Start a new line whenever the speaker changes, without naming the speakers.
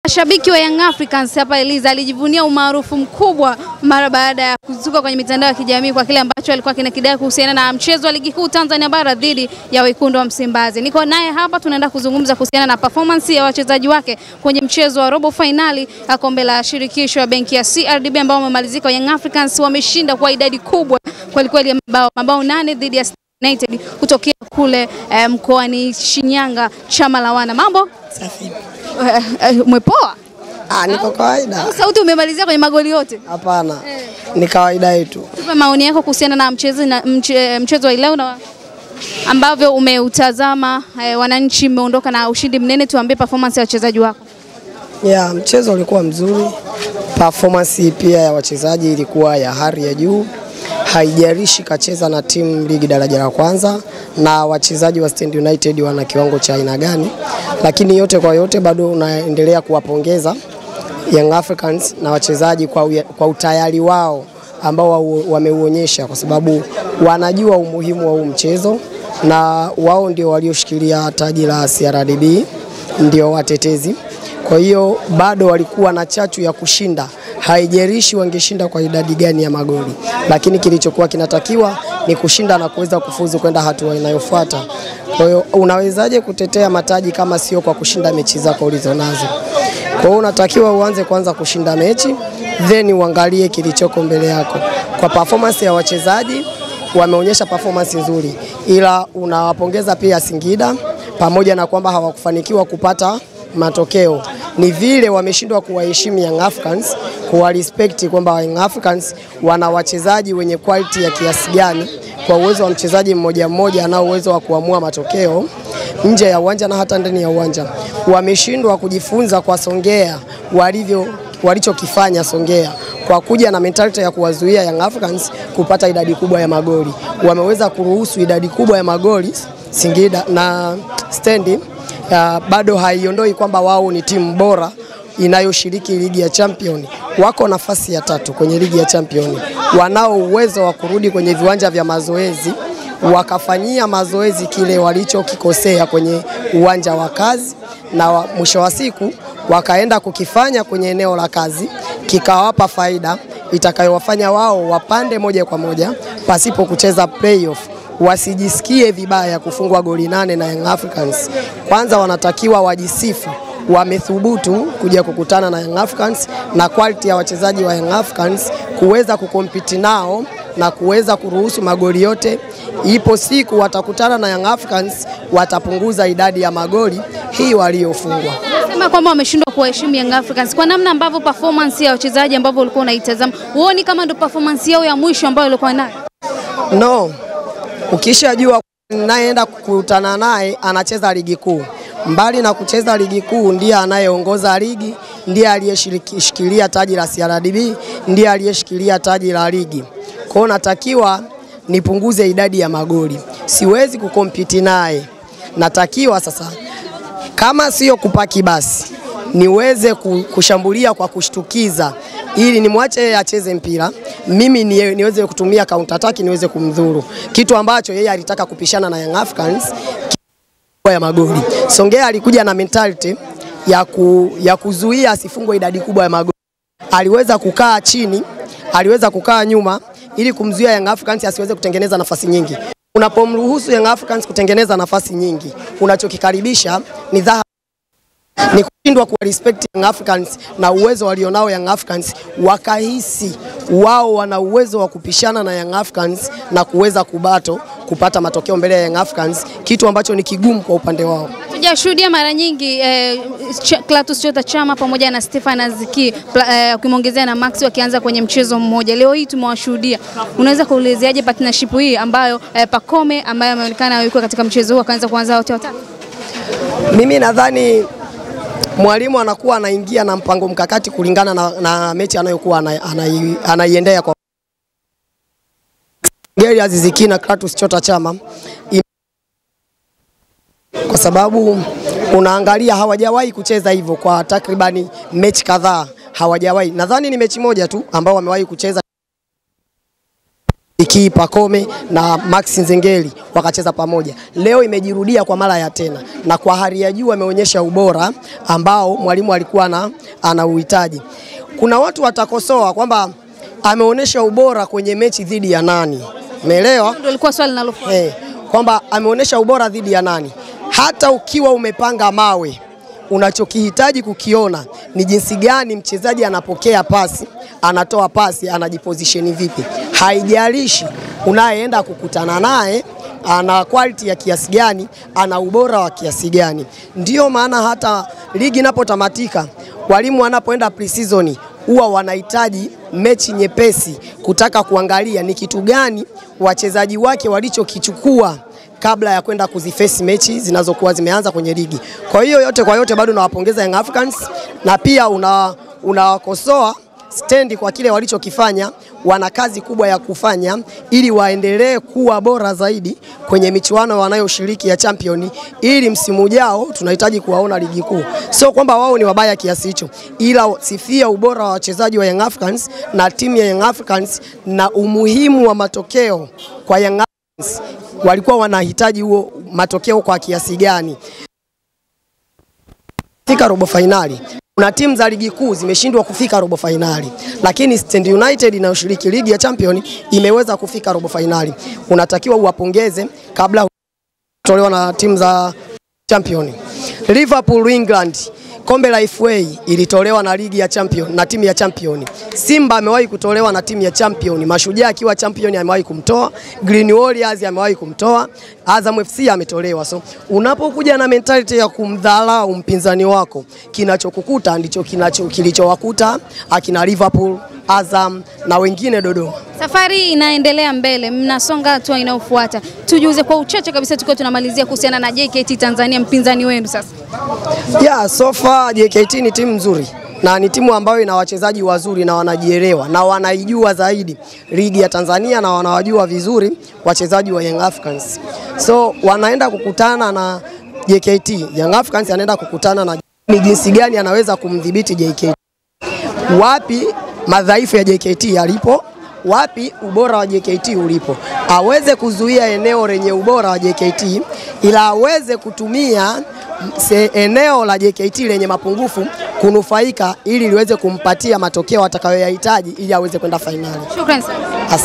Shabiki wa Young Africans hapa Eliza alijivunia umaarufu mkubwa mara baada ya kuzuka kwenye mitandao ya kijamii kwa kile ambacho alikuwa kinakidai kuhusiana na mchezo wa ligi kuu Tanzania bara dhidi ya Wekundu wa Msimbazi. Niko naye hapa, tunaenda kuzungumza kuhusiana na performance ya wachezaji wake kwenye mchezo wa robo finali ya kombe la shirikisho ya benki ya CRDB ambao umemalizika. Young Africans wameshinda kwa idadi kubwa kweli mabao 8 dhidi ya United kutokea kule mkoani Shinyanga chama la wana. Mambo?
Safi.
Umepoa?
Niko kawaida.
Sauti umemalizia kwenye magoli yote?
Hapana. Ni kawaida yetu.
Tupe maoni yako kuhusiana na mchezo wa leo na ambavyo umeutazama. Wananchi mmeondoka na ushindi mnene, tuambie performance ya wachezaji wako.
Mchezo ulikuwa mzuri. Performance pia ya wachezaji ilikuwa ya hali ya juu. Haijalishi kacheza na timu ligi daraja la kwanza na wachezaji wa Stand United wana kiwango cha aina gani, lakini yote kwa yote bado unaendelea kuwapongeza Young Africans na wachezaji kwa utayari wao ambao wameuonyesha, kwa sababu wanajua umuhimu wa huu mchezo na wao ndio walioshikilia taji la CRDB, ndio watetezi. Kwa hiyo bado walikuwa na chachu ya kushinda. Haijalishi wangeshinda kwa idadi gani ya magoli, lakini kilichokuwa kinatakiwa ni kushinda na kuweza kufuzu kwenda hatua inayofuata. Kwa hiyo unawezaje kutetea mataji kama sio kwa kushinda mechi zako ulizonazo? Kwa hiyo unatakiwa uanze kwanza kushinda mechi, then uangalie kilichoko mbele yako. Kwa performance ya wachezaji, wameonyesha performance nzuri, ila unawapongeza pia Singida, pamoja na kwamba hawakufanikiwa kupata matokeo. Ni vile wameshindwa kuwaheshimu Young Africans, kuwa respect kwamba Young Africans wana wachezaji wenye quality ya kiasi gani, kwa uwezo wa mchezaji mmoja mmoja anao uwezo wa kuamua matokeo nje ya uwanja na hata ndani ya uwanja. Wameshindwa kujifunza kwa Songea walichokifanya Songea kwa kuja na mentality ya kuwazuia Young Africans kupata idadi kubwa ya magoli. Wameweza kuruhusu idadi kubwa ya magoli Singida na Stand. Bado haiondoi kwamba wao ni timu bora inayoshiriki ligi ya champion. Wako nafasi ya 3 kwenye ligi ya champion. Wanao uwezo wa kurudi kwenye viwanja vya mazoezi wakafanyia mazoezi kile walichokikosea kwenye uwanja wa kazi, na mwisho wa siku wakaenda kukifanya kwenye eneo la kazi, kikawapa faida itakayowafanya wao wapande moja kwa moja pasipo kucheza playoff. Wasijisikie vibaya kufungwa goli 8 na Young Africans. Kwanza wanatakiwa wajisifu, wamethubutu kuja kukutana na Young Africans na quality ya wachezaji wa Young Africans kuweza kukompiti nao na kuweza kuruhusu magoli yote. Ipo siku watakutana na Young Africans, watapunguza idadi ya magoli hii waliofungwa.
Unasema kwamba wameshindwa kuheshimu Young Africans kwa namna ambavyo performance ya wachezaji ambavyo ulikuwa unaitazama. Uone kama ndio performance yao ya mwisho ambayo ilikuwa nayo? No.
Ukishajua naenda kukutana naye anacheza ligi kuu. Mbali na kucheza ligi kuu, ndiye anayeongoza ligi, ndiye aliyeshikilia taji la CRDB, ndiye aliyeshikilia taji la ligi. Kwa hiyo natakiwa nipunguze idadi ya magoli. Siwezi kukompiti naye. Natakiwa sasa, kama sio kupaki basi, niweze kushambulia kwa kushtukiza ili nimwache acheze mpira, mimi niweze kutumia counter attack niweze kumdhuru, kitu ambacho yeye alitaka kupishana na Young Africans ya magoli. Songea alikuja na mentality ya kuzuia asifungwe idadi kubwa ya magoli. Aliweza kukaa chini, aliweza kukaa nyuma ili kumzuia Young Africans asiweze kutengeneza nafasi nyingi. Unapomruhusu Young Africans kutengeneza nafasi nyingi, unachokikaribisha ni ni kushindwa ku respect Young Africans na uwezo walionao Young Africans, wakahisi wao wana uwezo wa kupishana na Young Africans na kuweza kupata matokeo mbele ya Young Africans, kitu ambacho ni kigumu kwa upande wao.
Tujashuhudia mara nyingi Clatous Chota Chama pamoja na Stefan Aziki ukimongezea na Max wakianza kwenye mchezo mmoja. Leo hii tumewashuhudia. Unaweza kuelezeaje partnership hii ambayo Pacome ambaye ameonekana yuko katika mchezo huu akaanza kuanza wote watatu?
Mimi nadhani mwalimu anakuwa anaingia na mpango mkakati kulingana na mechi anayokuwa anaiendea kwa Geri Aziziki na Clatous Chota Chama, kwa sababu unaangalia hawajawahi kucheza hivyo kwa takribani mechi kadhaa, hawajawahi. Nadhani ni mechi moja tu ambao wamewahi kucheza Iki Pacome na Max Nzengeli wakacheza pamoja. Leo imejirudia kwa mara ya tena, na kwa hali ya juu ameonyesha ubora ambao mwalimu alikuwa anauhitaji. Kuna watu watakosoa kwamba ameonyesha ubora kwenye mechi dhidi ya nani. Umeelewa?
Ndio ilikuwa swali linalofuata.
Kwamba ameonyesha ubora dhidi ya nani. Hata ukiwa umepanga mawe, unachokihitaji kukiona ni jinsi gani mchezaji anapokea pasi, anatoa pasi, anajiposition vipi. Haijalishi unayeenda kukutana naye ana quality ya kiasi gani, ana ubora wa kiasi gani. Ndio maana hata ligi inapotamatika, walimu wanapoenda pre-season huwa wanahitaji mechi nyepesi kutaka kuangalia ni kitu gani wachezaji wake walichokichukua kabla ya kwenda kuzifesi mechi zinazokuwa zimeanza kwenye ligi. Kwa hiyo yote kwa yote bado nawapongeza Young Africans, na pia unawakosoa stendi kwa kile walichokifanya. Wana kazi kubwa ya kufanya ili waendelee kuwa bora zaidi kwenye michuano wanayoshiriki ya champion, ili msimu ujao tunahitaji kuwaona ligi kuu. Sio kwamba wao ni wabaya kiasi hicho, ila sifia ubora wa wachezaji wa Young Africans na timu ya Young Africans na umuhimu wa matokeo kwa Young Africans. Walikuwa wanahitaji huo matokeo kwa kiasi gani. Fika robo finali. Kuna timu za ligi kuu zimeshindwa kufika robo finali, lakini Stand United inayoshiriki ligi ya champion imeweza kufika robo finali. Unatakiwa uwapongeze kabla kutolewa na timu za champion. Liverpool England, kombe la FA ilitolewa na ligi ya champion na timu ya champion. Simba amewahi kutolewa na timu ya champion. Mashujaa akiwa champion amewahi kumtoa. Green Warriors amewahi kumtoa. Azam FC ametolewa. So unapokuja na mentality ya kumdharau mpinzani wako, kinachokukuta ndicho kilichowakuta akina Liverpool, Azam na wengine Dodoma.
Safari inaendelea mbele, mnasonga hatua inayofuata. Tujuze kwa uchache kabisa tukiwa tunamalizia kuhusiana na JKT Tanzania, mpinzani wenu sasa.
So far JKT ni timu nzuri na ni timu ambayo ina wachezaji wazuri na wanajielewa na wanaijua zaidi ligi ya Tanzania na wanawajua vizuri wachezaji wa Young Africans. So wanaenda kukutana na JKT. Young Africans anaenda kukutana na ni jinsi gani anaweza kumdhibiti JKT. Wapi madhaifu ya JKT yalipo, wapi ubora wa JKT ulipo. Aweze kuzuia eneo lenye ubora wa JKT, ila aweze kutumia eneo la JKT lenye mapungufu kunufaika ili liweze kumpatia matokeo atakayoyahitaji ili aweze kwenda finali.
Shukrani sana.